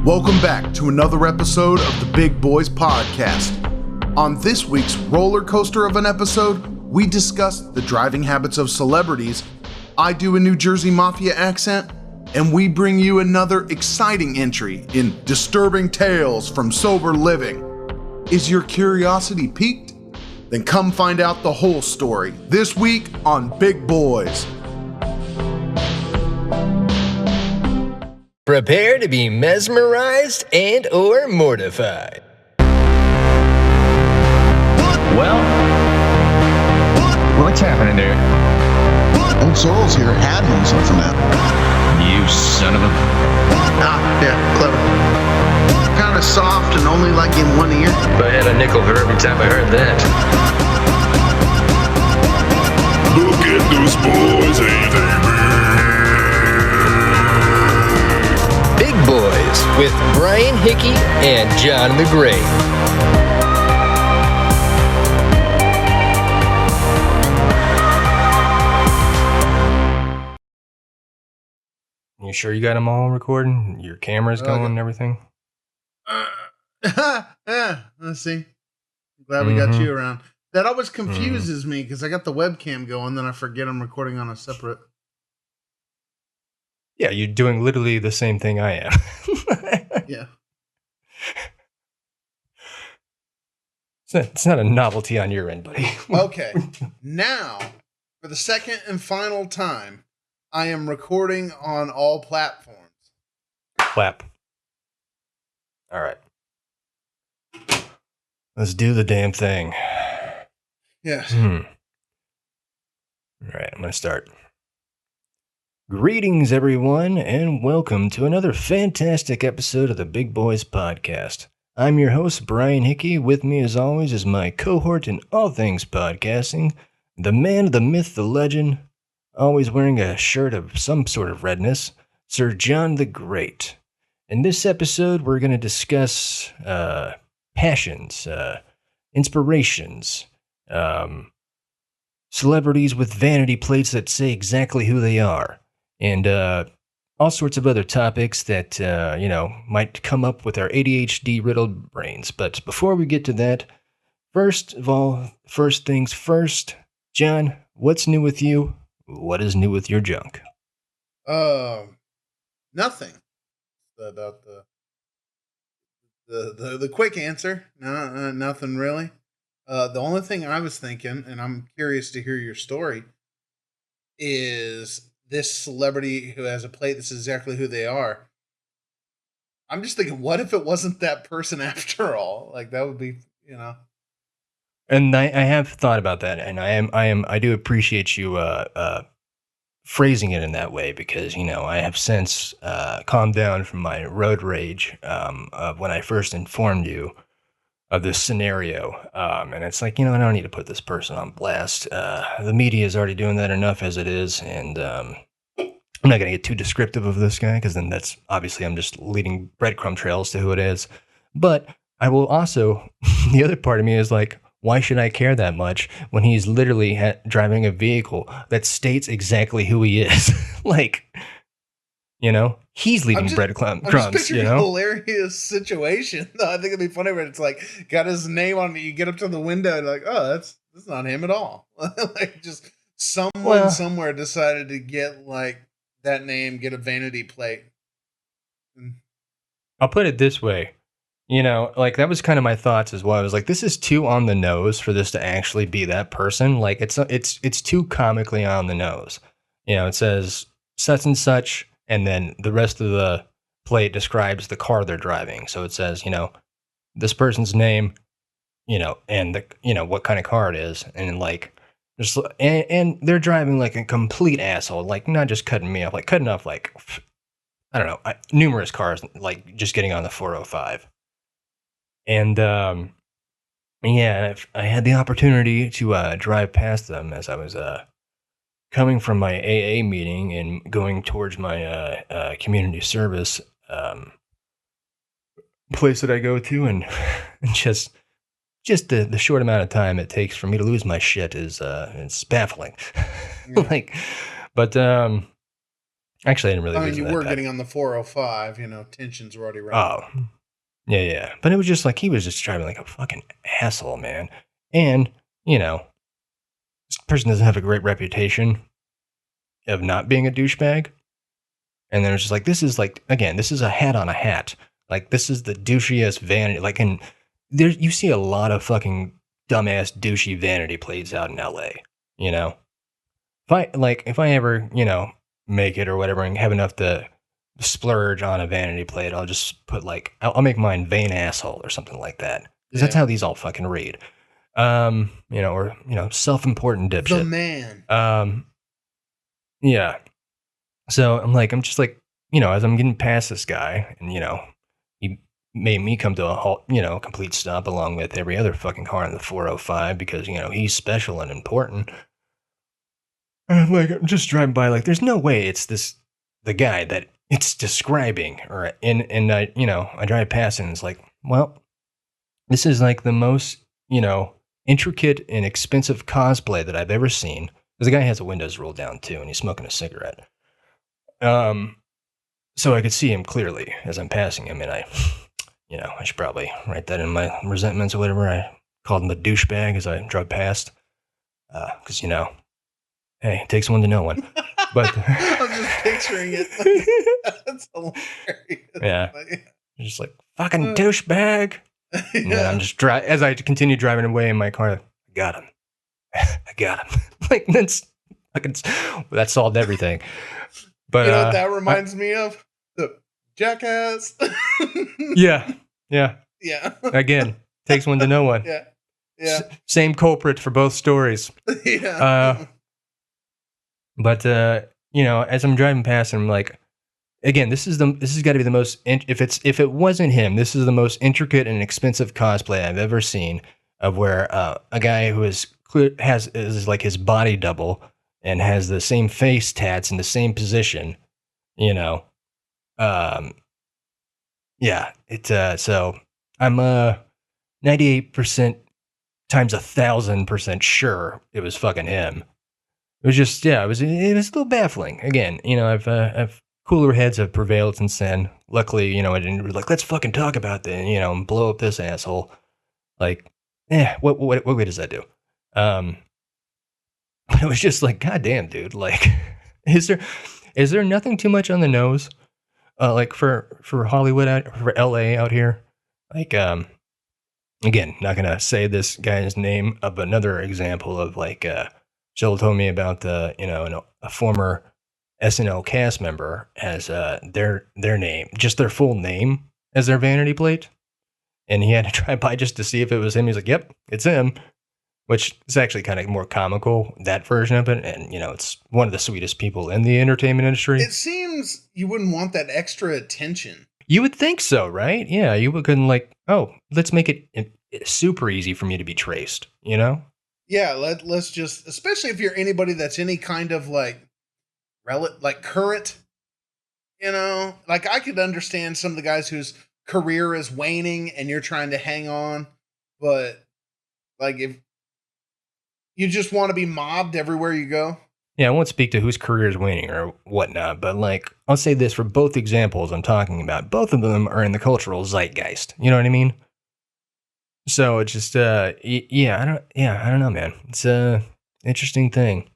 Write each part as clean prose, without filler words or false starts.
Welcome back to another episode of the Big Boys Podcast. On this week's roller coaster of an episode, we discuss the driving habits of celebrities, I do a New Jersey Mafia accent, and we bring you another exciting entry in Disturbing Tales from Sober Living. Is your curiosity piqued? Then come find out the whole story this week on Big Boys. Prepare to be mesmerized and or mortified. Well, what's happening there? Old Sorrel's here had himself from that. You son of a... Yeah, clever. Kind of soft and only like in one ear. If I had a nickel for every time I heard that. Look at those boys, ain't they Big Boys with Bryan Hickey and John the Great. You sure you got them all recording? Your camera's going and everything? Yeah, let's see. Glad we got you around. That always confuses me because I got the webcam going, then I forget I'm recording on a separate. Yeah, you're doing literally the same thing I am. Yeah. It's not a novelty on your end, buddy. Okay. Now, for the second and final time, I am recording on all platforms. Clap. All right. Let's do the damn thing. Yes. All right, I'm going to start. Greetings, everyone, and welcome to another fantastic episode of the Big Boys Podcast. I'm your host, Bryan Hickey. With me, as always, is my cohort in all things podcasting, the man, the myth, the legend, always wearing a shirt of some sort of redness, Sir John the Great. In this episode, we're going to discuss passions, inspirations, celebrities with vanity plates that say exactly who they are, and all sorts of other topics that, might come up with our ADHD-riddled brains. But before we get to that, first of all, first things first, John, what's new with you? What is new with your junk? Nothing. About the quick answer. No, nothing really. The only thing I was thinking, and I'm curious to hear your story, is this celebrity who has a plate that's exactly who they are. I'm just thinking, what if it wasn't that person after all? Like, that would be, And I have thought about that, and I do appreciate you phrasing it in that way, because I have since calmed down from my road rage of when I first informed you of this scenario, and it's like, I don't need to put this person on blast. The media is already doing that enough as it is, and I'm not going to get too descriptive of this guy, because then that's obviously I'm just leading breadcrumb trails to who it is. But I will also, the other part of me is like, why should I care that much when he's literally driving a vehicle that states exactly who he is? Like, he's leaving breadcrumbs, I'm just picturing a hilarious situation. I think it'd be funny when it's like, got his name on it, you get up to the window and like, oh, that's not him at all. Like, just someone somewhere decided to get like that name, get a vanity plate. I'll put it this way. Like, that was kind of my thoughts as well. I was like, this is too on the nose for this to actually be that person. Like, it's too comically on the nose. It says such and such, and then the rest of the plate describes the car they're driving. So it says, this person's name, and what kind of car it is, and like, and they're driving like a complete asshole, like not just cutting me off, like cutting off like, I don't know, numerous cars, like just getting on the 405. And, I had the opportunity to drive past them as I was coming from my AA meeting and going towards my community service place that I go to, and just the short amount of time it takes for me to lose my shit is it's baffling. Yeah. But Actually, I didn't really. I mean, lose you that were bad. getting on the 405. Tensions were already running. Oh, yeah. But it was just like he was just driving like a fucking asshole, man. And this person doesn't have a great reputation of not being a douchebag. And then it's just like, this is like, again, this is a hat on a hat. Like, this is the douchiest vanity. Like, and there you see a lot of fucking dumbass douchey vanity plates out in LA. If I ever make it or whatever and have enough to splurge on a vanity plate, I'll just put like I'll make mine vain asshole or something like that. Because that's how these all fucking read. Or self-important dipshit. The man. Yeah. So I'm just like, as I'm getting past this guy, and he made me come to a halt, complete stop along with every other fucking car in the 405 because he's special and important. And I'm just driving by, like, there's no way it's the guy that it's describing, or and I drive past and it's like, well, this is like the most intricate and expensive cosplay that I've ever seen. Because the guy has the windows rolled down too, and he's smoking a cigarette. So I could see him clearly as I'm passing him, and I should probably write that in my resentments or whatever. I called him a douchebag as I drove past, because hey, it takes one to know one. But I'm just picturing it. That's hilarious. Yeah, just like fucking douchebag. And then I'm just as I continue driving away in my car, I got him. I got him. Like that solved everything. But you know what that reminds me of? The jackass. Yeah. Yeah. Again, takes one to know one. Yeah. Same culprit for both stories. Yeah. But as I'm driving past, I'm like, again, this has got to be the most. If it wasn't him, this is the most intricate and expensive cosplay I've ever seen of where a guy who is like his body double and has the same face tats in the same position. So I'm 98% times 1,000% sure it was fucking him. It was just, it was a little baffling. Again, I've cooler heads have prevailed since then. Luckily, I didn't like, let's fucking talk about that, and blow up this asshole. Like, what good does that do? But it was just like, goddamn, dude. Like, is there nothing too much on the nose? Like for Hollywood for LA out here? Like, again, not gonna say this guy's name, but another example of like, Jill told me about a former SNL cast member has their name, just their full name as their vanity plate, and he had to drive by just to see if it was him. He's like, "Yep, it's him," which is actually kind of more comical, that version of it, and it's one of the sweetest people in the entertainment industry. It seems you wouldn't want that extra attention. You would think so, right? Yeah, you couldn't like, oh, let's make it super easy for me to be traced. Yeah, let's just, especially if you're anybody that's any kind of like current, like I could understand some of the guys whose career is waning and you're trying to hang on, but like if you just want to be mobbed everywhere you go. Yeah, I won't speak to whose career is waning or whatnot, but like I'll say this for both examples I'm talking about. Both of them are in the cultural zeitgeist. You know what I mean? So it's just, I don't know, man. It's a interesting thing.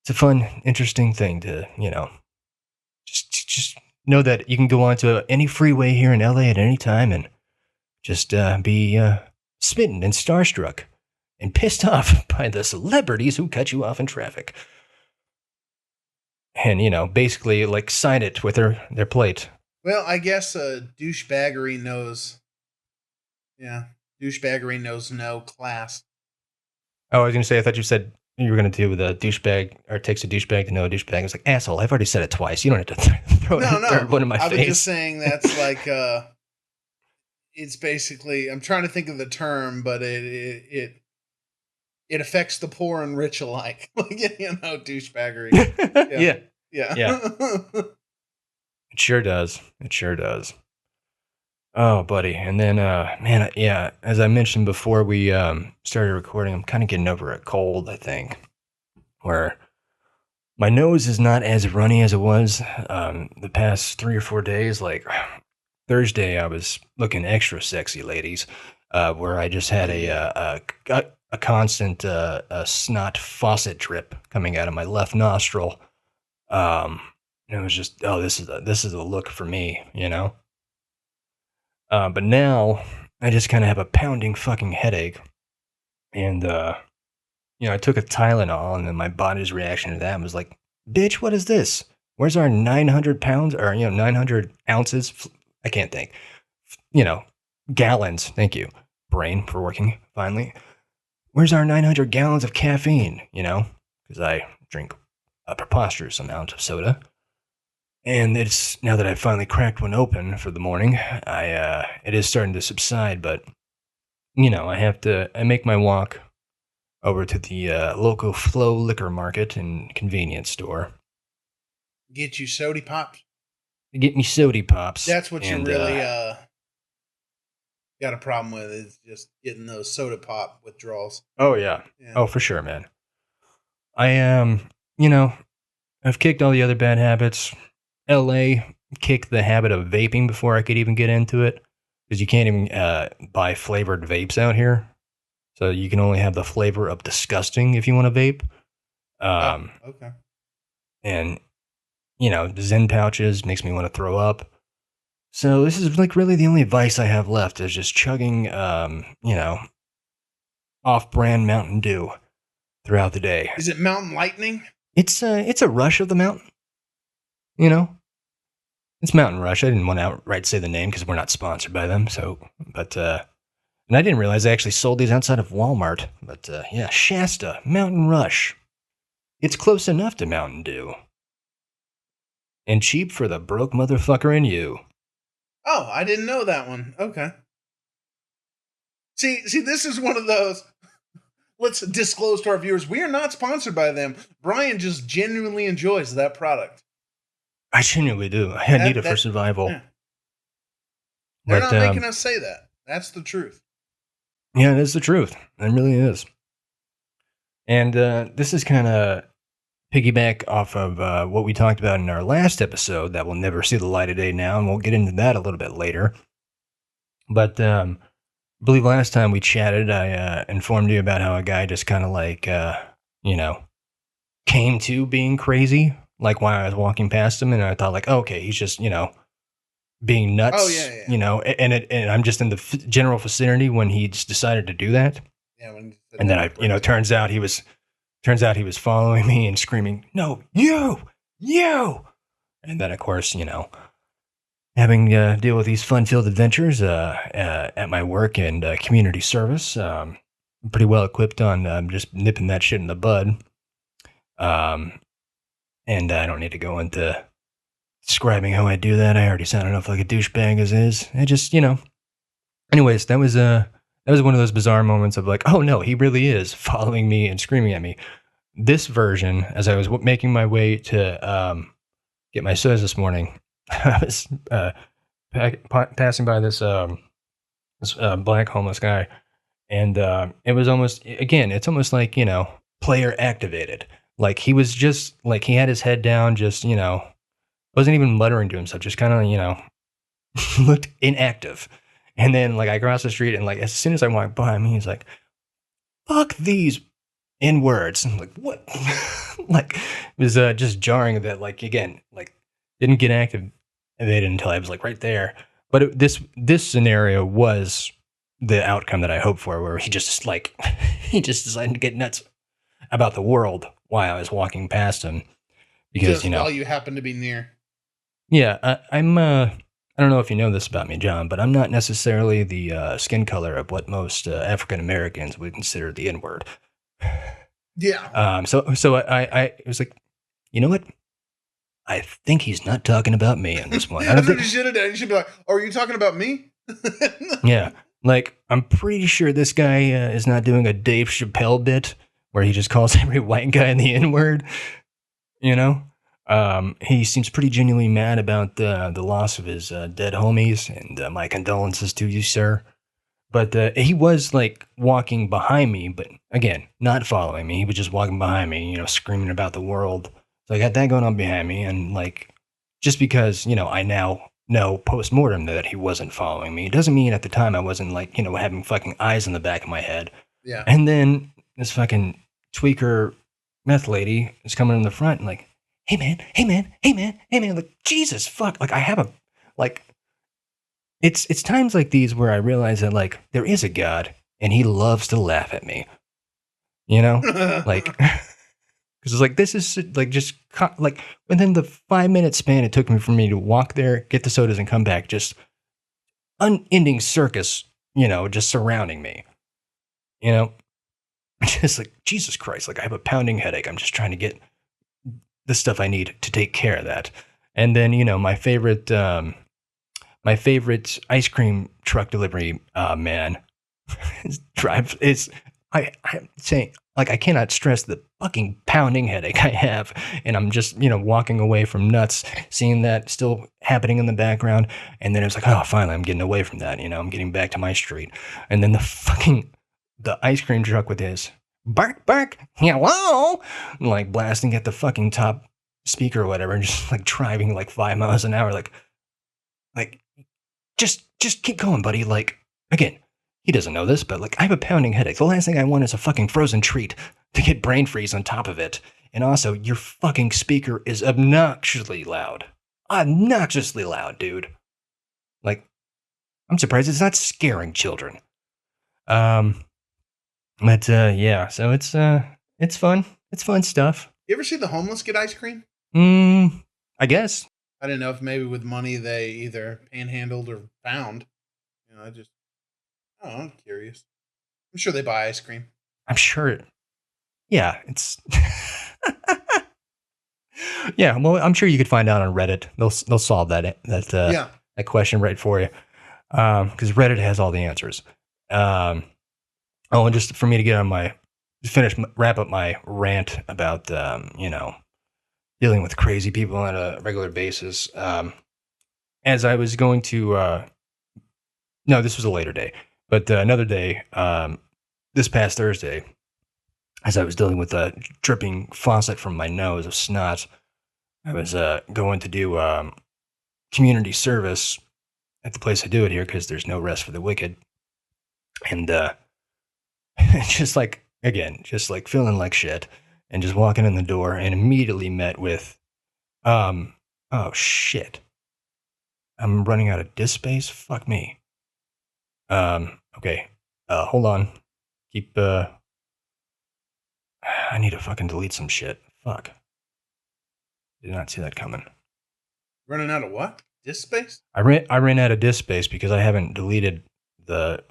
It's a fun, interesting thing to, just know that you can go onto any freeway here in LA at any time and just be smitten and starstruck and pissed off by the celebrities who cut you off in traffic. And, basically like sign it with their plate. Well, I guess douchebaggery knows. Yeah. Douchebaggery knows no class. Oh, I was going to say, I thought you said you were going to do with a douchebag, or it takes a douchebag to know a douchebag. It's like, asshole, I've already said it twice. You don't have to throw a third one in my face. I was just saying that's like, it's basically, I'm trying to think of the term, but it affects the poor and rich alike. Like, douchebaggery. Yeah. It sure does. Oh, buddy. And then, as I mentioned before we started recording, I'm kind of getting over a cold, I think, where my nose is not as runny as it was the past 3 or 4 days. Like Thursday, I was looking extra sexy, ladies, where I just had a constant snot faucet drip coming out of my left nostril. And it was just, oh, this is a look for me, you know. But now I just kind of have a pounding fucking headache, and I took a Tylenol, and then my body's reaction to that was like, bitch, what is this? Where's our 900 pounds or 900 ounces? I can't think. Gallons. Thank you, brain, for working finally. Where's our 900 gallons of caffeine? Because I drink a preposterous amount of soda. And it's now that I've finally cracked one open for the morning, it is starting to subside, but I make my walk over to the local Flow Liquor Market and convenience store. Get you sody pops. Get me sody pops. That's what you really got a problem with, is just getting those soda pop withdrawals. Oh yeah. Oh, for sure, man. I've kicked all the other bad habits. LA kicked the habit of vaping before I could even get into it, because you can't even buy flavored vapes out here. So you can only have the flavor of disgusting if you want to vape. Okay. And, the Zen pouches makes me want to throw up. So this is like really the only vice I have left, is just chugging, off-brand Mountain Dew throughout the day. Is it Mountain Lightning? It's a Rush of the mountain. It's Mountain Rush. I didn't want to outright say the name because we're not sponsored by them. And I didn't realize they actually sold these outside of Walmart. But yeah, Shasta, Mountain Rush. It's close enough to Mountain Dew. And cheap for the broke motherfucker in you. Oh, I didn't know that one. Okay. See, this is one of those. Let's disclose to our viewers, we are not sponsored by them. Bryan just genuinely enjoys that product. I genuinely do. I need it for survival. Yeah. They're not making us say that. That's the truth. Yeah, it is the truth. It really is. And this is kind of piggyback off of what we talked about in our last episode that will never see the light of day now, and we'll get into that a little bit later. But I believe last time we chatted, I informed you about how a guy just kind of like, came to being crazy, like while I was walking past him, and I thought like, oh, okay, he's just, being nuts. Oh, yeah. And I'm just in the general vicinity when he just decided to do that. Yeah. And then turns out he was following me and screaming, "No, you!" And then, of course, having to deal with these fun-filled adventures at my work and community service, I'm pretty well equipped on just nipping that shit in the bud. And I don't need to go into describing how I do that. I already sound enough like a douchebag as is. I just, Anyways, that was one of those bizarre moments of like, oh no, he really is following me and screaming at me. This version, as I was making my way to get my sodas this morning, I was passing by this black homeless guy, and it was almost, again, it's almost like, player activated. Like he was just like, he had his head down, just, wasn't even muttering to himself, just kind of, looked inactive. And then like I crossed the street, and like as soon as I walked by him, he's like, "Fuck these N-words." I'm like, what? Like it was just jarring that, like, again, like didn't get activated until I was like right there. But this scenario was the outcome that I hoped for, where he just like he just decided to get nuts about the world while I was walking past him, because just while you happen to be near. Yeah, I'm. I don't know if you know this about me, John, but I'm not necessarily the skin color of what most African Americans would consider the N-word. Yeah. So I was like, you know what? I think he's not talking about me on this one. That's what you should have done. You should be like, "Oh, are you talking about me?" Yeah. Like, I'm pretty sure this guy is not doing a Dave Chappelle bit where he just calls every white guy the N-word, He seems pretty genuinely mad about the loss of his dead homies, and my condolences to you, sir. But he was like walking behind me, but again, not following me. He was just walking behind me, screaming about the world. So I got that going on behind me. And like, just because, I now know post-mortem that he wasn't following me, doesn't mean at the time I wasn't like, having fucking eyes in the back of my head. Yeah. And then this fucking tweaker meth lady is coming in the front and like, hey man. I'm like, Jesus fuck. Like I have a, like, it's times like these where I realize that like there is a God and he loves to laugh at me, like, because it's like, this is like just like within the 5-minute span it took for me to walk there, get the sodas and come back, just unending circus, just surrounding me, just like, Jesus Christ, like I have a pounding headache. I'm just trying to get the stuff I need to take care of that. And then, my favorite ice cream truck delivery man I'm saying, like, I cannot stress the fucking pounding headache I have. And I'm just, walking away from nuts, seeing that still happening in the background. And then it's like, oh, finally, I'm getting away from that. I'm getting back to my street. And then the ice cream truck with his bark, hello, and like blasting at the fucking top speaker or whatever, and just like driving like 5 miles an hour. Like, just keep going, buddy. Like, again, he doesn't know this, but like I have a pounding headache. The last thing I want is a fucking frozen treat to get brain freeze on top of it. And also, your fucking speaker is obnoxiously loud. Obnoxiously loud, dude. Like, I'm surprised it's not scaring children. But yeah, so it's fun. It's fun stuff. You ever see the homeless get ice cream? I guess. I didn't know if maybe with money they either panhandled or found. I'm curious. I'm sure they buy ice cream. I'm sure. Yeah, it's. Yeah, well, I'm sure you could find out on Reddit. They'll solve that question right for you, because Reddit has all the answers. And just for me to get on wrap up my rant about dealing with crazy people on a regular basis. As I was going to, no, this was a later day. But another day, this past Thursday, as I was dealing with a dripping faucet from my nose of snot, I was going to do community service at the place I do it here because there's no rest for the wicked. And just like feeling like shit and just walking in the door and immediately met with, oh shit, I'm running out of disk space? Fuck me. Okay. Hold on. I need to fucking delete some shit. Fuck. Did not see that coming. Running out of what? Disk space? I ran out of disk space because I haven't deleted the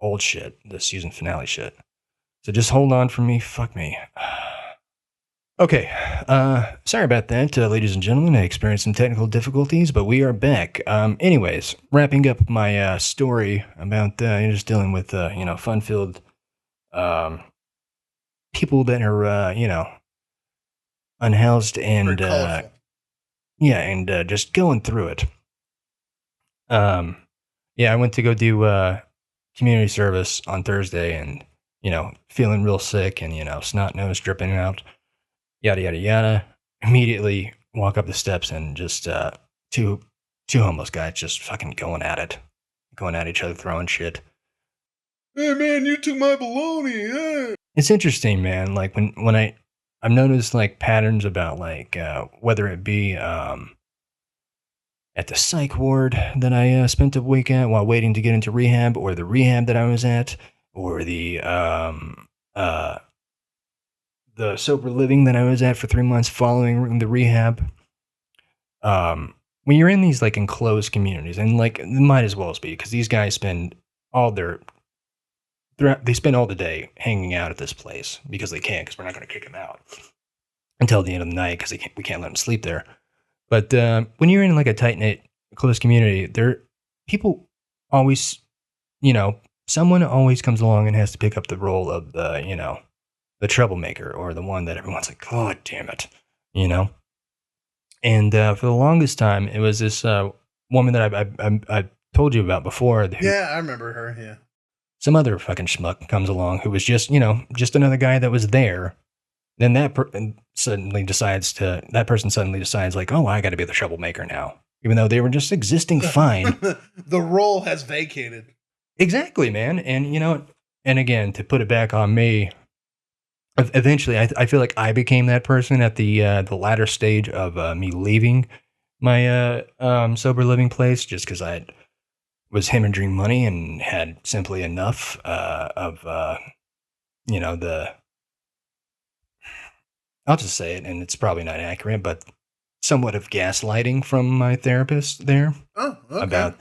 old shit, the season finale shit. So just hold on for me. Fuck me. Okay. Sorry about that, ladies and gentlemen. I experienced some technical difficulties, but we are back. Anyways, wrapping up my story about just dealing with fun-filled people that are unhoused and just going through it. I went to go do community service on Thursday, and feeling real sick, and snot nose dripping out. Yada, yada, yada. Immediately walk up the steps and just two homeless guys just fucking going at each other, throwing shit. Hey, man, you took my baloney. Yeah. It's interesting, man. Like when I've noticed like patterns about like whether it be at the psych ward that I spent a week at while waiting to get into rehab, or the rehab that I was at, or the sober living that I was at for 3 months following the rehab. When you're in these like enclosed communities, and like it might as well be, because these guys spend all the day hanging out at this place because they can, because we're not going to kick them out until the end of the night because we can't let them sleep there. But when you're in like a tight-knit, close community, people always, someone always comes along and has to pick up the role of the troublemaker, or the one that everyone's like, God damn it, And for the longest time, it was this woman that I told you about before. Yeah, I remember her. Yeah. Some other fucking schmuck comes along who was just another guy that was there. Then that person suddenly decides like, oh, I got to be the troublemaker now, even though they were just existing fine. The role has vacated. Exactly, man. And and again, to put it back on me, eventually, I feel like I became that person at the latter stage of me leaving my sober living place, just because I was hemorrhaging money and had simply enough of the. I'll just say it, and it's probably not accurate, but somewhat of gaslighting from my therapist there. Oh, okay. About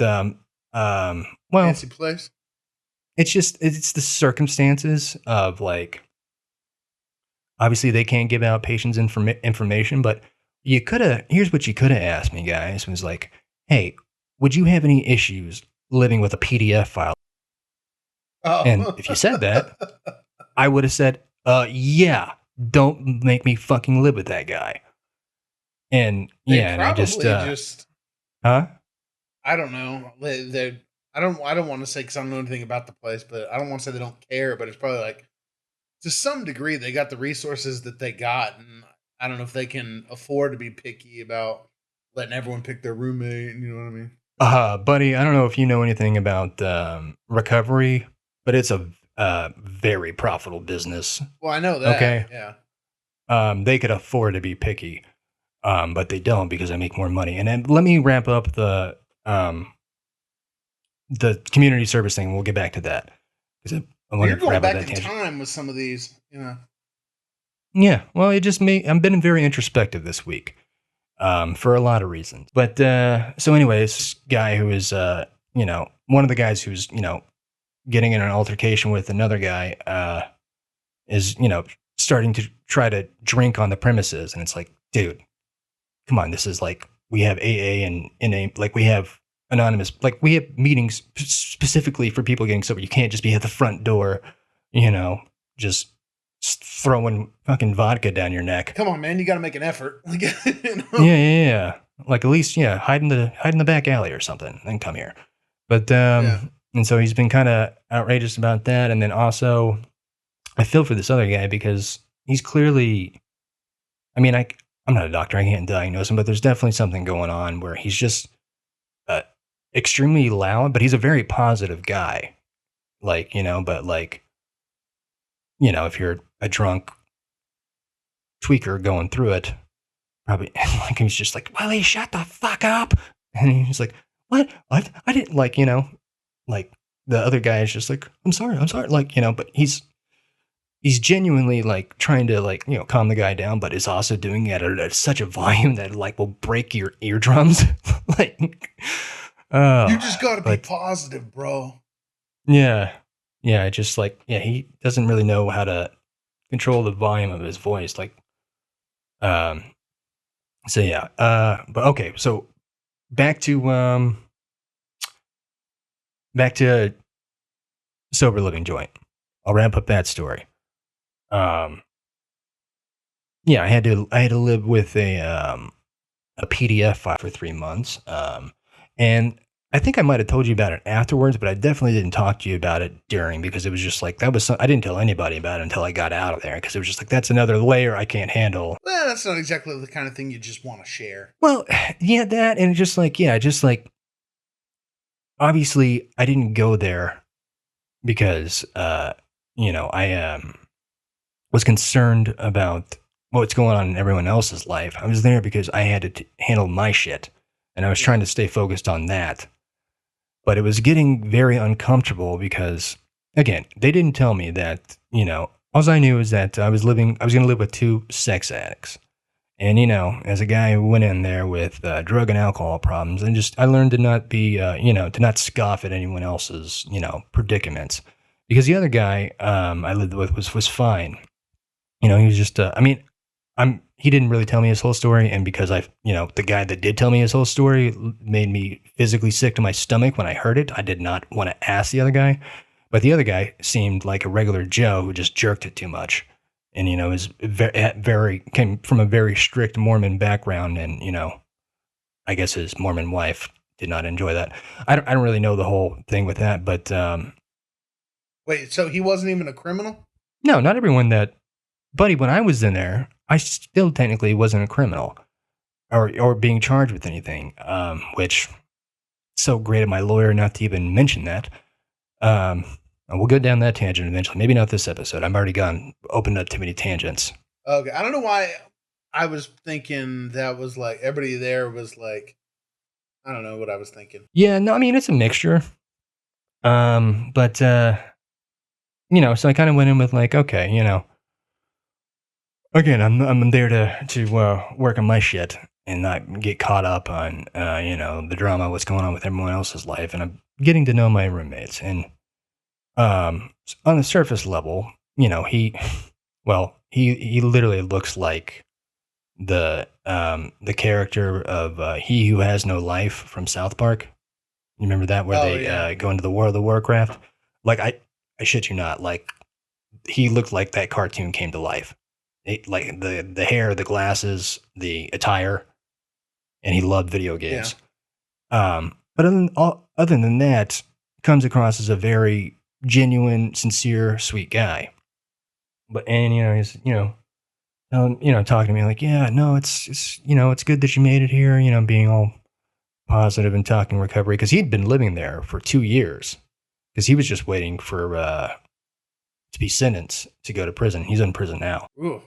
well, fancy place. It's the circumstances of like, obviously they can't give out patients information, but here's what you could have asked me, guys, was like, hey, would you have any issues living with a PDF file? Oh. And if you said that, I would have said, yeah, don't make me fucking live with that guy. And and I just huh? I don't know. I don't want to say, because I don't know anything about the place, but I don't want to say they don't care, but it's probably like, to some degree, they got the resources that they got, and I don't know if they can afford to be picky about letting everyone pick their roommate. You know what I mean? Buddy, I don't know if you know anything about recovery, but it's a very profitable business. Well, I know that. Okay. Yeah. They could afford to be picky, but they don't because they make more money. And then let me wrap up the community service thing. We'll get back to that. You're going back in time with some of these, Yeah, well, it just I've been very introspective this week, for a lot of reasons. But so, anyways, this guy who is, one of the guys who's, getting in an altercation with another guy, is, starting to try to drink on the premises, and it's like, dude, come on, this is like, we have AA and NA, like we have anonymous, like we have meetings specifically for people getting sober. You can't just be at the front door, just throwing fucking vodka down your neck. Come on, man, you got to make an effort. Yeah. Like, at least, hide in the back alley or something, and come here. But and so he's been kind of outrageous about that, and then also, I feel for this other guy because he's clearly, I mean, I'm not a doctor, I can't diagnose him, but there's definitely something going on where he's just extremely loud, but he's a very positive guy. Like, but like, if you're a drunk tweaker going through it, probably like he's just like, Willie, shut the fuck up. And he's like, what? I didn't like, like the other guy is just like, I'm sorry. Like, but he's genuinely like trying to like, calm the guy down, but is also doing it at such a volume that like will break your eardrums. Like, you just got to be positive, bro. Yeah. Just like, he doesn't really know how to control the volume of his voice. Like, so yeah. But okay. So back to sober living joint. I'll wrap up that story. I had to live with a PDF file for 3 months. And I think I might have told you about it afterwards, but I definitely didn't talk to you about it during, because it was just like, I didn't tell anybody about it until I got out of there, because it was just like, that's another layer I can't handle. Well, that's not exactly the kind of thing you just want to share. Well, yeah, that, and just like, obviously I didn't go there because, I was concerned about what's going on in everyone else's life. I was there because I had to handle my shit, and I was trying to stay focused on that. But it was getting very uncomfortable because, again, they didn't tell me that, all I knew is that I was going to live with 2 sex addicts. And, as a guy who went in there with drug and alcohol problems, and I learned to not be, to not scoff at anyone else's, predicaments. Because the other guy I lived with was fine. He was just, he didn't really tell me his whole story. And because the guy that did tell me his whole story made me physically sick to my stomach when I heard it, I did not want to ask the other guy. But the other guy seemed like a regular Joe who just jerked it too much. And, was came from a very strict Mormon background. And, I guess his Mormon wife did not enjoy that. I don't really know the whole thing with that, but. Wait, so he wasn't even a criminal? No, not everyone that. Buddy, when I was in there, I still technically wasn't a criminal or being charged with anything, which so great of my lawyer not to even mention that. We'll go down that tangent eventually. Maybe not this episode. I've already opened up too many tangents. Okay, I don't know why I was thinking that was like everybody there was like, I don't know what I was thinking. Yeah, no, I mean it's a mixture. But so I kind of went in with like, okay, again, I'm there to work on my shit and not get caught up on the drama, what's going on with everyone else's life, and I'm getting to know my roommates. And on the surface level, he literally looks like the character of He Who Has No Life from South Park. You remember that where they go into the World of Warcraft? Like I shit you not, like he looked like that cartoon came to life. Like the hair, the glasses, the attire, and he loved video games. Yeah. But other than that, comes across as a very genuine, sincere, sweet guy. But he's talking to me like, yeah, no, it's good that you made it here. Being all positive and talking recovery because he'd been living there for 2 years because he was just waiting for to be sentenced to go to prison. He's in prison now. Ooh.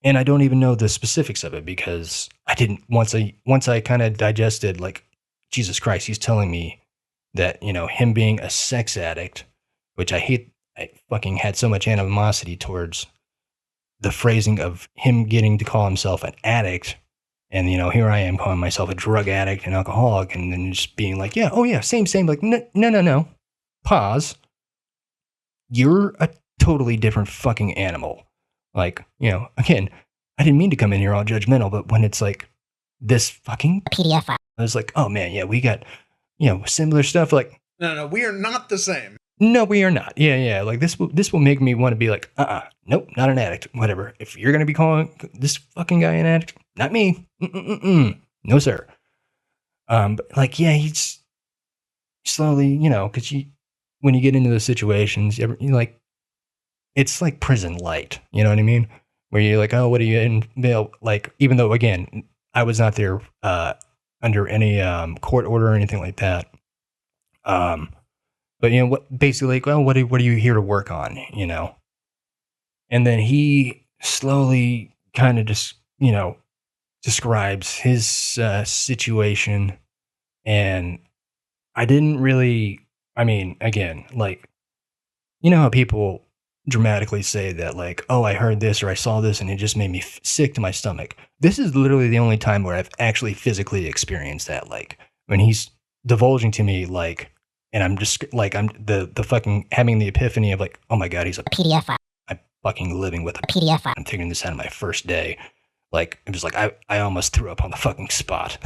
And I don't even know the specifics of it because I didn't once I kind of digested like, Jesus Christ, he's telling me that, him being a sex addict, which I hate, I fucking had so much animosity towards the phrasing of him getting to call himself an addict. And, here I am calling myself a drug addict and alcoholic and then just being like, yeah, oh yeah, same, like, no. Pause. You're a totally different fucking animal. Like, again, I didn't mean to come in here all judgmental, but when it's like this fucking PDF file, I was like, oh man, yeah, we got, similar stuff. Like, no, we are not the same. No, we are not. Yeah. Like this will make me want to be like, nope, not an addict. Whatever. If you're gonna be calling this fucking guy an addict, not me. No, sir. But like, yeah, he's slowly, because when you get into those situations, you like, it's like prison light. You know what I mean? Where you're like, oh, what are you in bail? Like, even though again, I was not there under any court order or anything like that. But what basically like, well, what are you here to work on? And then he slowly kind of just describes his situation, and I didn't really. I mean, again, like how people dramatically say that, like, oh, I heard this or I saw this, and it just made me sick to my stomach. This is literally the only time where I've actually physically experienced that. Like when he's divulging to me, like. And I'm just like, I'm the fucking having the epiphany of like, oh my God, he's a PDF file. I'm fucking living with a PDF file. I'm figuring this out on my first day. Like, I'm just like, I almost threw up on the fucking spot.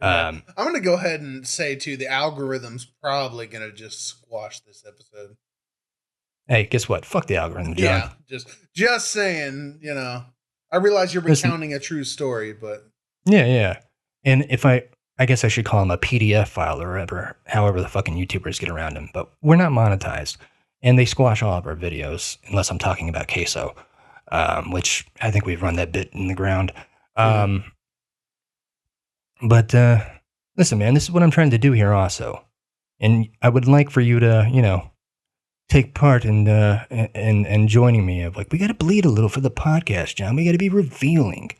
I'm going to go ahead and say too, the algorithm's probably going to just squash this episode. Hey, guess what? Fuck the algorithm, John. Yeah, just saying, I realize you're recounting a true story, but. Yeah. And if I guess I should call him a PDF file or whatever, however the fucking YouTubers get around him. But we're not monetized. And they squash all of our videos, unless I'm talking about queso, which I think we've run that bit in the ground. But listen, man, this is what I'm trying to do here also. And I would like for you to, take part in joining me of like, we got to bleed a little for the podcast, John. We got to be revealing,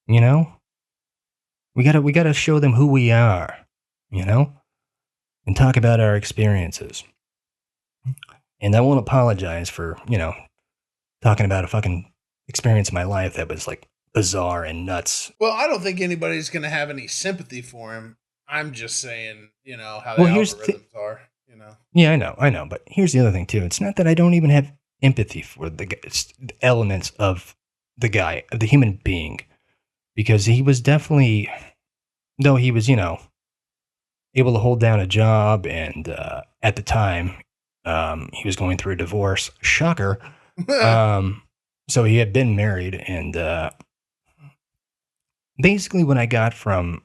We gotta show them who we are, and talk about our experiences. And I won't apologize for, talking about a fucking experience in my life that was like bizarre and nuts. Well, I don't think anybody's gonna have any sympathy for him. I'm just saying, how the algorithms are, Yeah, I know. But here's the other thing too. It's not that I don't even have empathy for the elements of the guy, of the human being. Because he was definitely, though he was, able to hold down a job, and at the time, he was going through a divorce. Shocker. So he had been married, and basically what I got from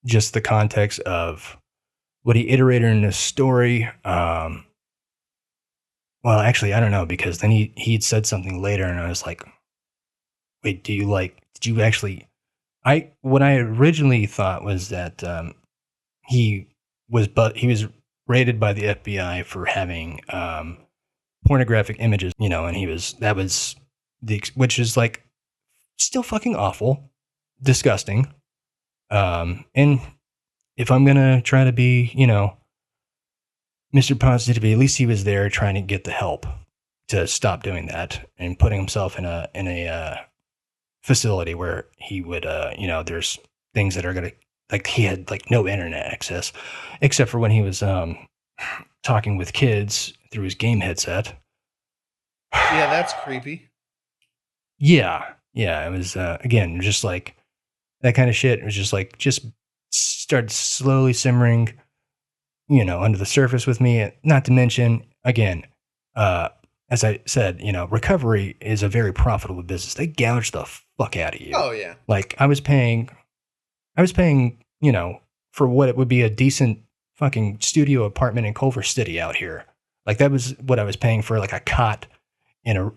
just the context of what he iterated in his story, well, actually, I don't know, because then he'd said something later, and I was like, wait, did you actually, what I originally thought was that he was raided by the FBI for having pornographic images, you know, and which is like still fucking awful, disgusting. And if I'm gonna try to be, you know, Mr. Positivity, at least he was there trying to get the help to stop doing that and putting himself in a facility where he would, you know, there's things that are gonna, like, he had like no internet access except for when he was talking with kids through his game headset. Yeah, that's creepy. Yeah, it was again just like that kind of shit. It was just started slowly simmering, you know, under the surface with me. Not to mention, again, as I said, you know, recovery is a very profitable business. They gouge the fuck out of you. Oh yeah. Like I was paying, you know, for what it would be a decent fucking studio apartment in Culver City out here. Like that was what I was paying for, like a cot in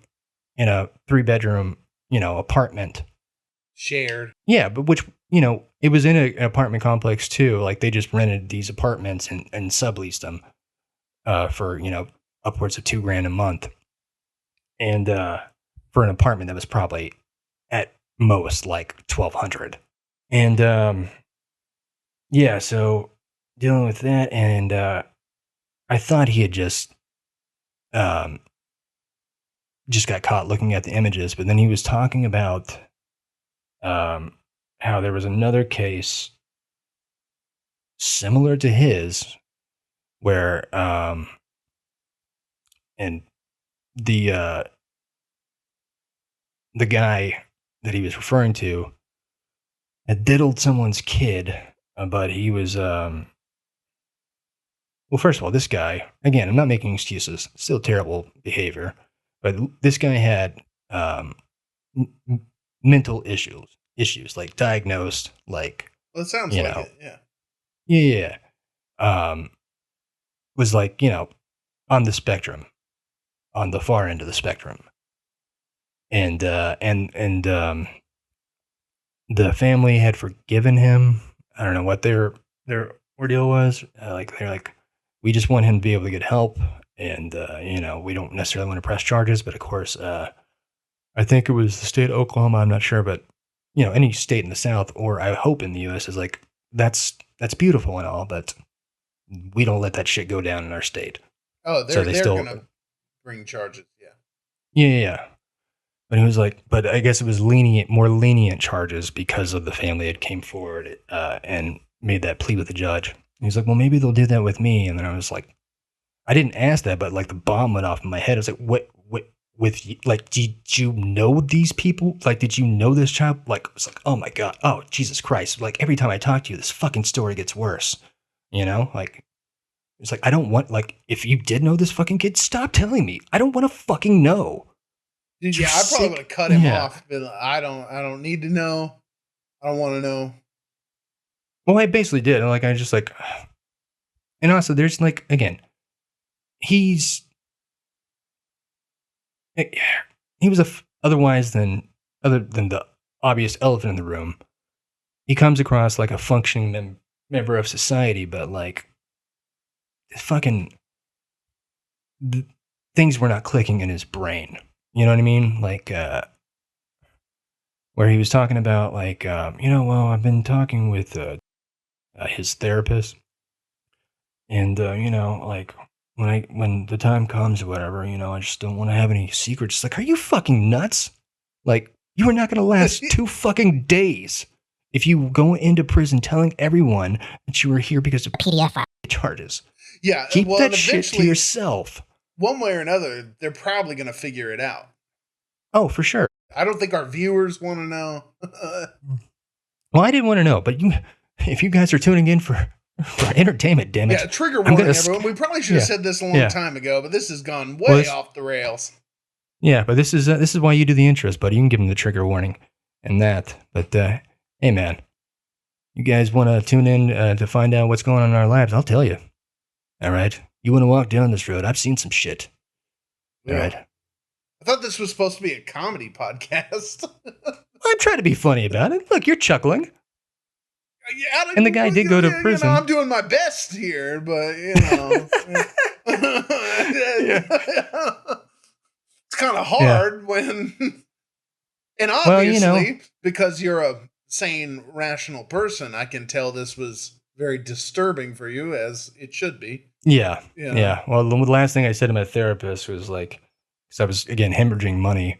a 3-bedroom, you know, apartment. Shared. Yeah, but which, you know, it was in an apartment complex too. Like they just rented these apartments and subleased them for, you know, upwards of $2,000 a month. And for an apartment that was probably at most like $1,200. And yeah, so dealing with that, and I thought he had just got caught looking at the images, but then he was talking about how there was another case similar to his where and the guy that he was referring to had diddled someone's kid, but he was well, first of all, this guy, again, I'm not making excuses, still terrible behavior, but this guy had mental issues like diagnosed, like, Well, it sounds you like know, it. Yeah. yeah, was like, you know, on the spectrum, on the far end of the spectrum, and the family had forgiven him. I don't know what their ordeal was. Like they're like, we just want him to be able to get help, and you know, we don't necessarily want to press charges, but of course, I think it was the state of Oklahoma. I'm not sure, but you know, any state in the South, or I hope in the U.S., is like that's beautiful and all, but we don't let that shit go down in our state. Oh, they're gonna bring charges. Yeah. Yeah. But he was like, but I guess it was more lenient charges because of the family that came forward and made that plea with the judge. And he's like, well, maybe they'll do that with me. And then I was like, I didn't ask that, but like the bomb went off in my head. I was like, what with you? Like, did you know these people? Like, did you know this child? Like, it's like, oh my God. Oh, Jesus Christ. Like every time I talk to you, this fucking story gets worse. You know, like, it's like, I don't want, like, if you did know this fucking kid, stop telling me. I don't want to fucking know. Dude, yeah, I probably would have cut him off, but I don't need to know. I don't want to know. Well, I basically did. Like, I just like, and also there's like, again, he was other than the obvious elephant in the room. He comes across like a functioning member of society, but like, fucking things were not clicking in his brain. You know what I mean? Like, where he was talking about, like, you know, well, I've been talking with his therapist, and you know, like, when the time comes or whatever, you know, I just don't want to have any secrets. It's like, are you fucking nuts? Like, you are not going to last 2 fucking days if you go into prison telling everyone that you were here because of PDF charges. Yeah, keep that shit to yourself. One way or another, they're probably going to figure it out. Oh, for sure. I don't think our viewers want to know. Well, I didn't want to know, but if you guys are tuning in for entertainment, damn it. Yeah, trigger warning, everyone. We probably should have said this a long time ago, but this has gone way off the rails. Yeah, but this is why you do the intros, buddy. You can give them the trigger warning and that. But hey, man, you guys want to tune in to find out what's going on in our lives? I'll tell you. All right. You want to walk down this road? I've seen some shit. All right. I thought this was supposed to be a comedy podcast. I'm trying to be funny about it. Look, you're chuckling. Yeah, And the guy did go to prison. I'm doing my best here, but it's kind of hard when. And obviously, because you're a sane, rational person, I can tell this was very disturbing for you, as it should be. Yeah. Well, the last thing I said to my therapist was like, because I was again hemorrhaging money,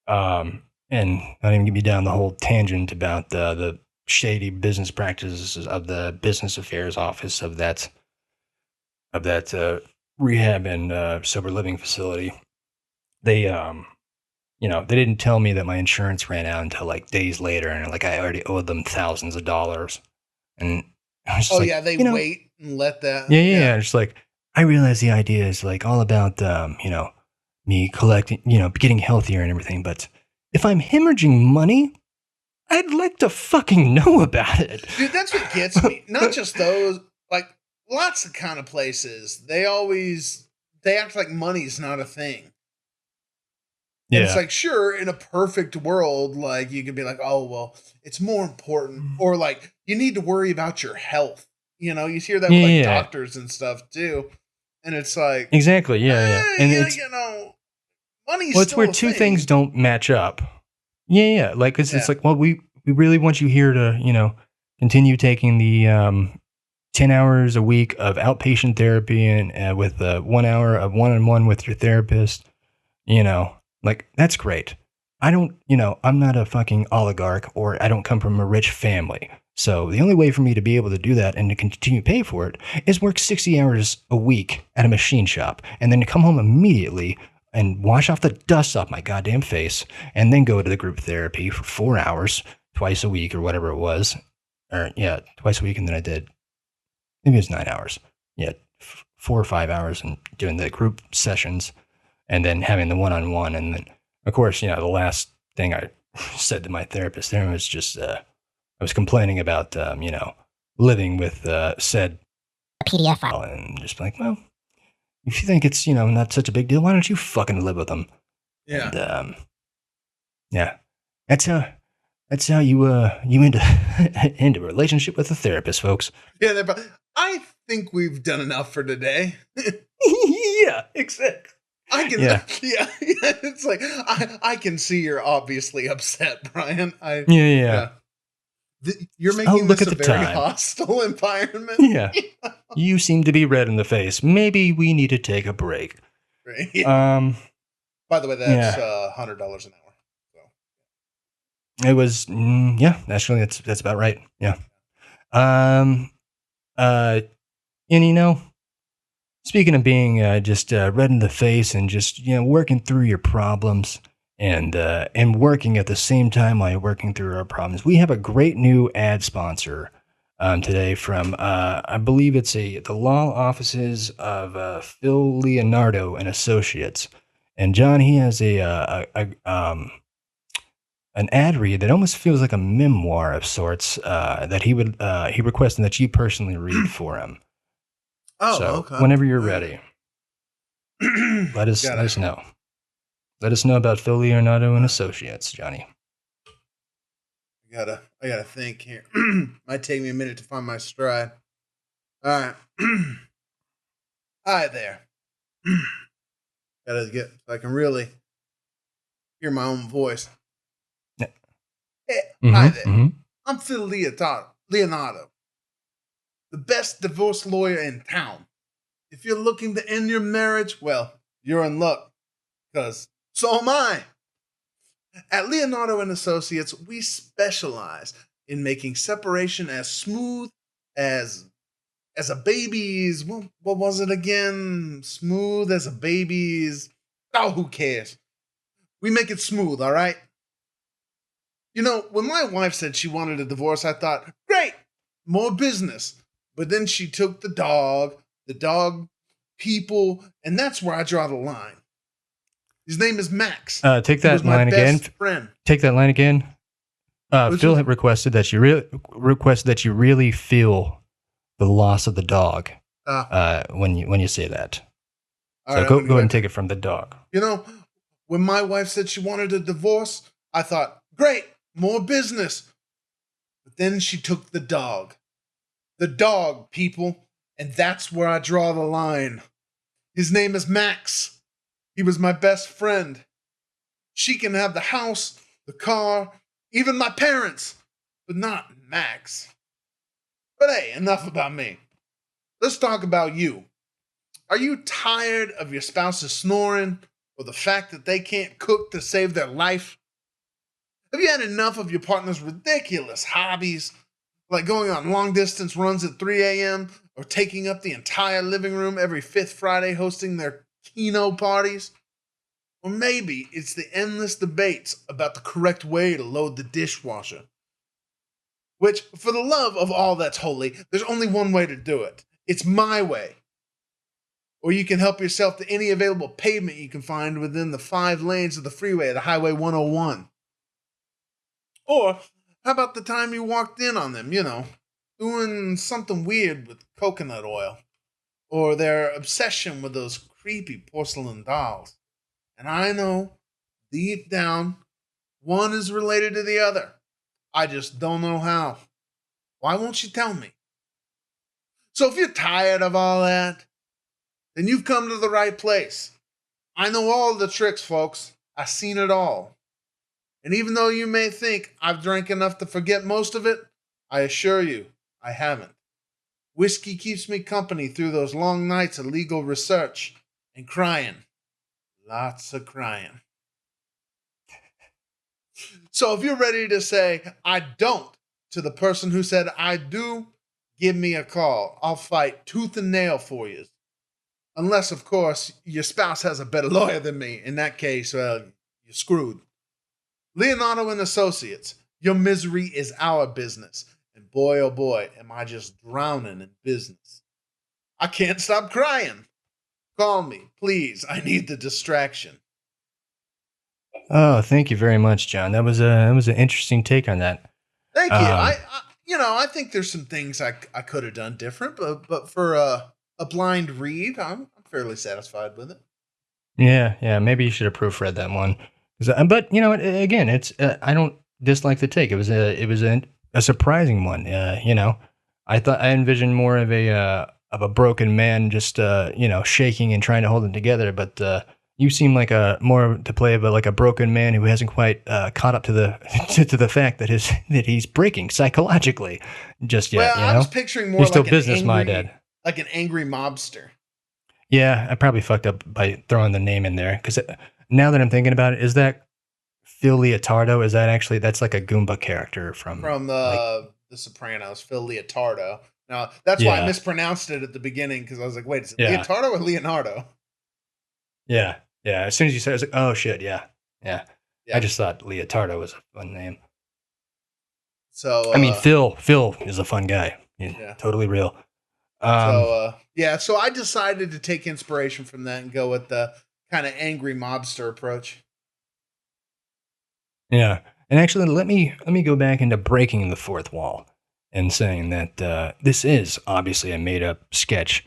and not even get me down the whole tangent about the shady business practices of the business affairs office of that rehab and sober living facility. They they didn't tell me that my insurance ran out until like days later, and like I already owed them thousands of dollars. And I was just they wait and let that. Yeah. Just like, I realize the idea is like all about me collecting, getting healthier and everything. But if I'm hemorrhaging money, I'd like to fucking know about it. Dude, that's what gets me. Not just those, like lots of kind of places. They act like money's not a thing. And it's like, sure, in a perfect world, like you could be like, oh, well, it's more important. Or like, you need to worry about your health. You hear that with doctors and stuff too. And it's like, exactly. Yeah. And it's, money's it's where two things don't match up. Yeah. Like, it's like, well, we really want you here to, continue taking the 10 hours a week of outpatient therapy and with 1 hour of one-on-one with your therapist, like, that's great. I don't, I'm not a fucking oligarch, or I don't come from a rich family. So the only way for me to be able to do that and to continue to pay for it is work 60 hours a week at a machine shop and then to come home immediately and wash off the dust off my goddamn face and then go to the group therapy for 4 hours twice a week or whatever it was. Or twice a week. And then I did, maybe it was 9 hours. 4 or 5 hours and doing the group sessions. And then having the one-on-one. And then, of course, the last thing I said to my therapist there was just, I was complaining about, living with said PDF file. And just like, well, if you think it's, not such a big deal, why don't you fucking live with them? Yeah. And, that's how you end a relationship with a therapist, folks. Yeah, I think we've done enough for today. Yeah, exactly. I can, yeah. It's like I can see you're obviously upset, Brian. Yeah. You're making this a very time. Hostile environment. Yeah, you seem to be red in the face. Maybe we need to take a break. Right. By the way, that's $100 an hour. So. It was, actually, that's about right. Yeah. And speaking of being just red in the face and just working through your problems and working at the same time while you're working through our problems, we have a great new ad sponsor today from I believe it's the law offices of Phil Leonardo and Associates. And John, he has an ad read that almost feels like a memoir of sorts that he requested that you personally read for him. Oh, so okay. Whenever you're ready, let us know. Let us know about Phil Leonardo and Associates, Johnny. I gotta think here. Might take me a minute to find my stride. All right. Hi there. Gotta get so I can really hear my own voice. Hey, hi there. Mm-hmm. I'm Phil Leonardo, the best divorce lawyer in town. If you're looking to end your marriage, well, you're in luck, because so am I. At Leonardo and Associates, we specialize in making separation as smooth as a baby's. What was it again? Smooth as a baby's. Oh, who cares? We make it smooth, all right? When my wife said she wanted a divorce, I thought, great, more business. But then she took the dog people, and that's where I draw the line. His name is Max. Take that line again. Friend. Take that line again. Phil had requested that you really feel the loss of the dog when you say that. So go ahead and take it from the dog. When my wife said she wanted a divorce, I thought, great, more business. But then she took the dog. The dog, people. And that's where I draw the line. His name is Max. He was my best friend. She can have the house, the car, even my parents, but not Max. But hey, enough about me. Let's talk about you. Are you tired of your spouse's snoring or the fact that they can't cook to save their life? Have you had enough of your partner's ridiculous hobbies, like going on long-distance runs at 3 a.m. or taking up the entire living room every fifth Friday hosting their Keno parties? Or maybe it's the endless debates about the correct way to load the dishwasher. Which, for the love of all that's holy, there's only one way to do it. It's my way. Or you can help yourself to any available pavement you can find within the 5 lanes of the freeway, the Highway 101. Or, how about the time you walked in on them, doing something weird with coconut oil? Or their obsession with those creepy porcelain dolls? And I know, deep down, one is related to the other. I just don't know how. Why won't you tell me? So if you're tired of all that, then you've come to the right place. I know all the tricks, folks. I've seen it all. And even though you may think I've drank enough to forget most of it, I assure you, I haven't. Whiskey keeps me company through those long nights of legal research and crying. Lots of crying. So if you're ready to say, I don't, to the person who said, I do, give me a call. I'll fight tooth and nail for you. Unless, of course, your spouse has a better lawyer than me. In that case, you're screwed. Leonardo and Associates, your misery is our business. And boy, oh boy, am I just drowning in business. I can't stop crying. Call me, please. I need the distraction. Oh, thank you very much, John. That was an interesting take on that. Thank you. I think there's some things I could have done different, but for a blind read, I'm fairly satisfied with it. Yeah. Maybe you should have proofread that one. But again, it's I don't dislike the take. It was a surprising one. I thought I envisioned more of a broken man just shaking and trying to hold it together, but you seem like more to play of like a broken man who hasn't quite caught up to the to the fact that he's breaking psychologically just yet. Well, I was picturing more You're like still business-minded, like an angry mobster. Yeah, I probably fucked up by throwing the name in there because now that I'm thinking about it, is that Phil Leotardo? Is that actually that's like a Goomba character from The Sopranos? Phil Leotardo. Now that's why I mispronounced it at the beginning because I was like, wait, is it Leotardo or Leonardo? Yeah. As soon as you said it, I was like, oh shit, yeah. I just thought Leotardo was a fun name. So I mean, Phil is a fun guy. Yeah. Totally real. So I decided to take inspiration from that and go with the kind of angry mobster approach. Yeah, and actually, let me go back into breaking the fourth wall and saying that this is obviously a made-up sketch.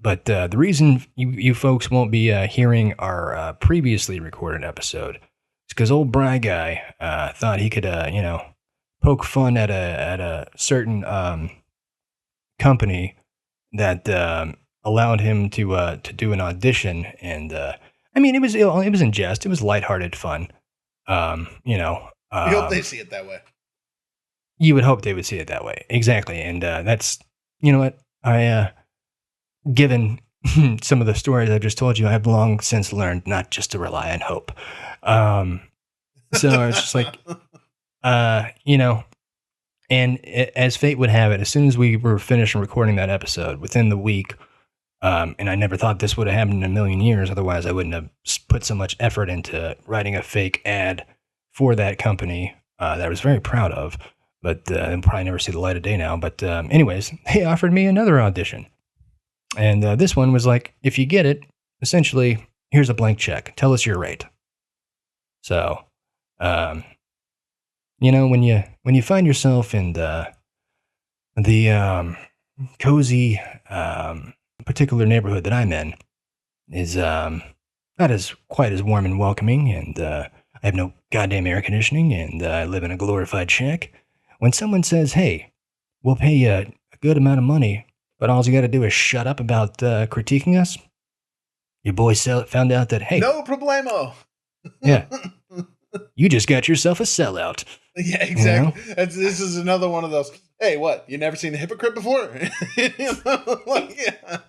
But the reason you folks won't be hearing our previously recorded episode is because old Bryan guy thought he could, poke fun at a certain company that allowed him to do an audition, and I mean it was in jest, it was lighthearted fun. We hope they see it that way. You would hope they would see it that way, exactly, and that's what I. Given some of the stories I've just told you, I've long since learned not just to rely on hope. So it's just like, and as fate would have it, as soon as we were finished recording that episode, within the week, and I never thought this would have happened in a million years, otherwise I wouldn't have put so much effort into writing a fake ad for that company that I was very proud of, but they'll probably never see the light of day now. But anyways, they offered me another audition. And this one was like, if you get it, essentially, here's a blank check. Tell us your rate. So, when you find yourself in the cozy particular neighborhood that I'm in, is not as quite as warm and welcoming, and I have no goddamn air conditioning, and I live in a glorified shack. When someone says, hey, we'll pay you a good amount of money, but all you got to do is shut up about critiquing us, your boy found out that, hey, No problemo. yeah, you just got yourself a sellout. Yeah, exactly. You know? This is another one of those. Hey, what? You never seen a hypocrite before? Yeah.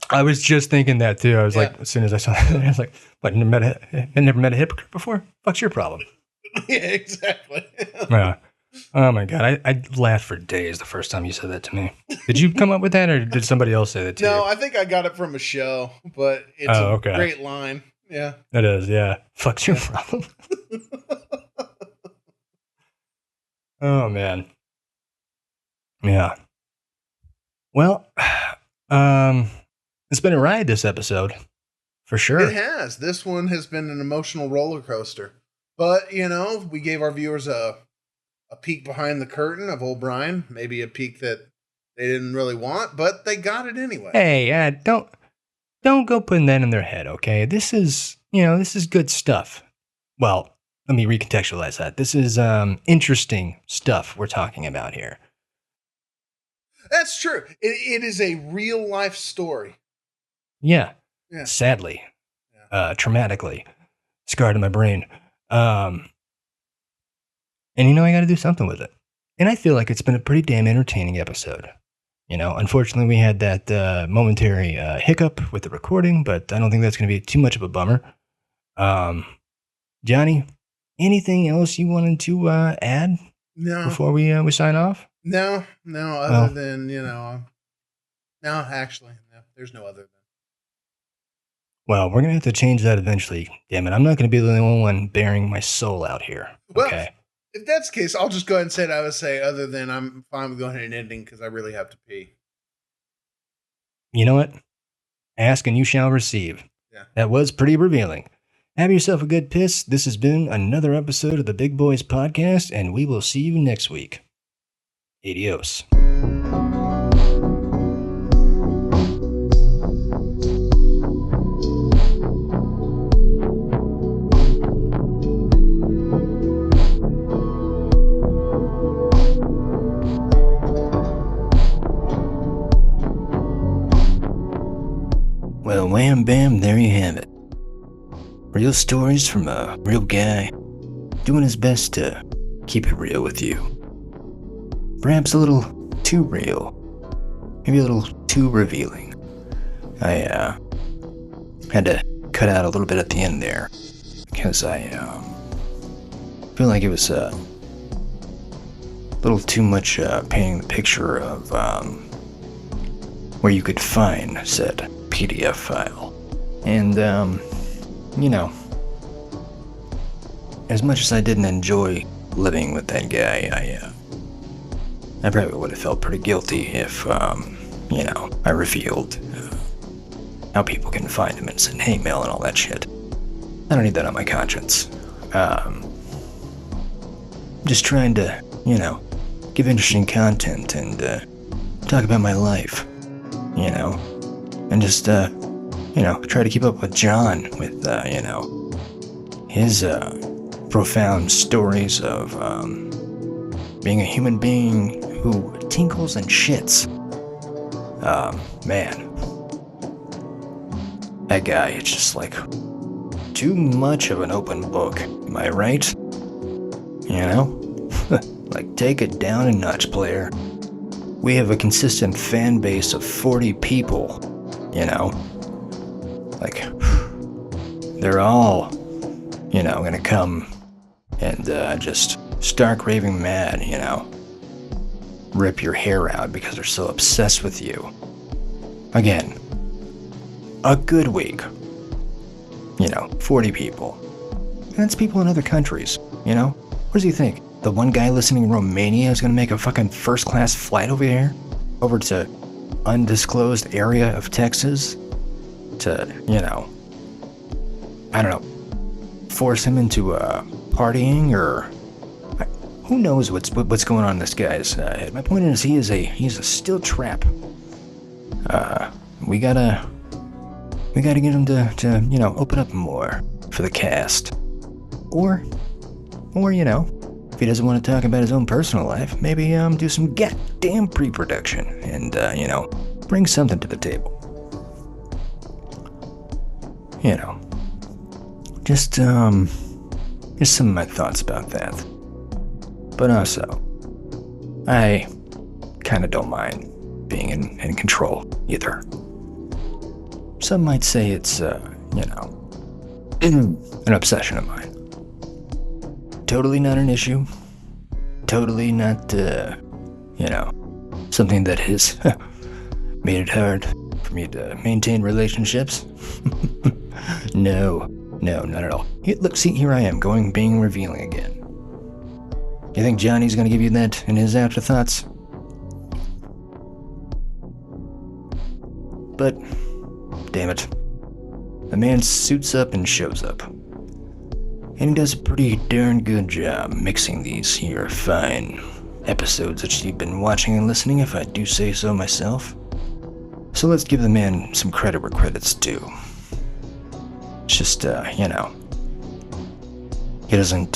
I was just thinking that too. I was like, as soon as I saw it, I was like, what, never met a hypocrite before? Fuck's your problem? Yeah, exactly. Yeah. Oh my God. I laughed for days the first time you said that to me. Did you come up with that, or did somebody else say that to you? No, I think I got it from a show, but it's a great line. Yeah. It is, yeah. Fuck's your problem? Oh man. Yeah. Well, it's been a ride this episode, for sure. It has. This one has been an emotional roller coaster. But, we gave our viewers a peek behind the curtain of old Bryan, maybe a peek that they didn't really want, but they got it anyway. Hey, don't go putting that in their head, okay? This is good stuff. Well, let me recontextualize that. This is interesting stuff we're talking about here. That's true. It is a real life story. Yeah. Yeah. Sadly. Traumatically. Scarred in my brain. And I got to do something with it. And I feel like it's been a pretty damn entertaining episode. Unfortunately, we had that momentary hiccup with the recording, but I don't think that's going to be too much of a bummer. Johnny, anything else you wanted to add? No. Before we sign off? No, other than, no, actually, no, there's no other than. Well, we're going to have to change that eventually. Damn it, I'm not going to be the only one bearing my soul out here. Well, okay. If that's the case, I'll just go ahead and say what I would say, other than I'm fine with going ahead and ending because I really have to pee. You know what? Ask and you shall receive. Yeah. That was pretty revealing. Have yourself a good piss. This has been another episode of the Big Boys Podcast, and we will see you next week. Adios. Well, wham bam, there you have it. Real stories from a real guy doing his best to keep it real with you. Perhaps a little too real. Maybe a little too revealing. I had to cut out a little bit at the end there because I feel like it was a little too much painting the picture of where you could find said PDF file. And as much as I didn't enjoy living with that guy, I probably would have felt pretty guilty if, I revealed how people can find him and send hate mail and all that shit. I don't need that on my conscience. Just trying to, give interesting content and talk about my life, and just, try to keep up with John with, his profound stories of being a human being who tinkles and shits. Man. That guy, it's just like too much of an open book. Am I right? Like, take it down a notch, player. We have a consistent fan base of 40 people, Like, they're all, gonna come and just stark raving mad, rip your hair out because they're so obsessed with you. Again, a good week. 40 people. And that's people in other countries, What does he think? The one guy listening in Romania is gonna make a fucking first-class flight over here? Over to undisclosed area of Texas? To, I don't know, force him into partying, or who knows what's going on in this guy's head. My point is, he's a steel trap. We gotta get him to open up more. for the cast. Or, you know, if he doesn't want to talk about his own personal life, maybe do some goddamn pre-production and, you know, bring something to the table. You know, just some of my thoughts about that. But also, I kind of don't mind being in control either. Some might say it's, you know, an obsession of mine. Totally not an issue. Totally not, you know, something that has made it hard for me to maintain relationships. No, not at all. Look, see, here I am, being revealing again. You think Johnny's gonna give you that in his afterthoughts? But, damn it. The man suits up and shows up. And he does a pretty darn good job mixing these here fine episodes that you've been watching and listening, if I do say so myself. So let's give the man some credit where credit's due. It's just, you know, he doesn't,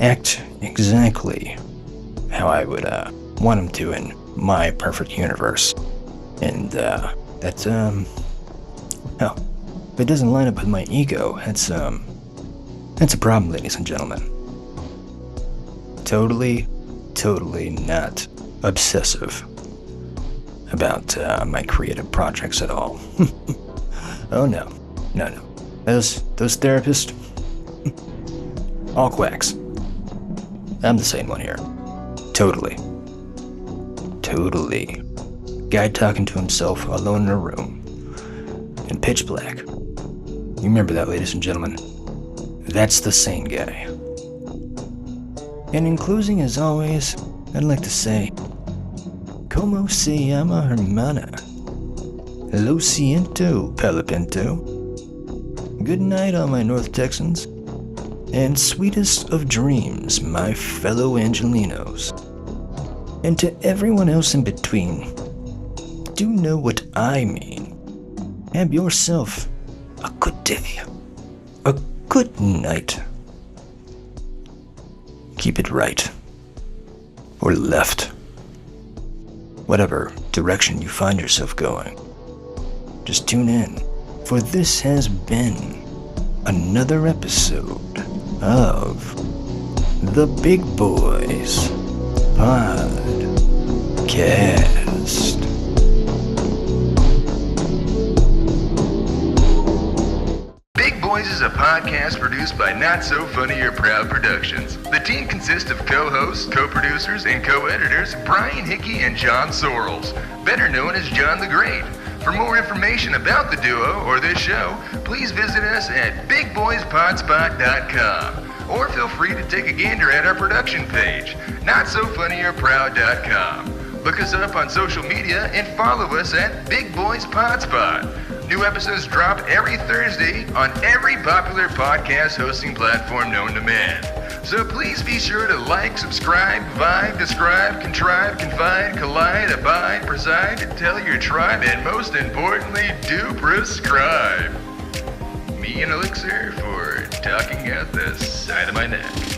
act exactly how I would, want him to in my perfect universe. And, that's, well, if it doesn't line up with my ego, that's a problem, ladies and gentlemen. Totally not obsessive about, my creative projects at all. Oh no. Those therapists, all quacks. I'm the same one here. Totally. Guy talking to himself alone in a room. In pitch black. You remember that, ladies and gentlemen. That's the sane guy. And in closing, as always, I'd like to say, Como se llama hermana? Lo siento, Palapinto. Good night, all my North Texans. And sweetest of dreams, my fellow Angelinos. And to everyone else in between, do know what I mean. Have yourself a good day. A good night. Keep it right. Or left. Whatever direction you find yourself going. Just tune in, for this has been another episode of The Big Boys Podcast. Big Boys is a podcast produced by Not So Funny or Proud Productions. The team consists of co-hosts, co-producers, and co-editors Bryan Hickey and John Sorrells, better known as John the Great. For more information about the duo or this show, please visit us at bigboyspodspot.com. Or feel free to take a gander at our production page, notsofunnyorproud.com. Look us up on social media and follow us at Big Boys Podspot. New episodes drop every Thursday on every popular podcast hosting platform known to man. So please be sure to like, subscribe, vibe, describe, contrive, confide, collide, abide, preside, tell your tribe, and most importantly, do prescribe. Me an elixir for talking out the side of my neck.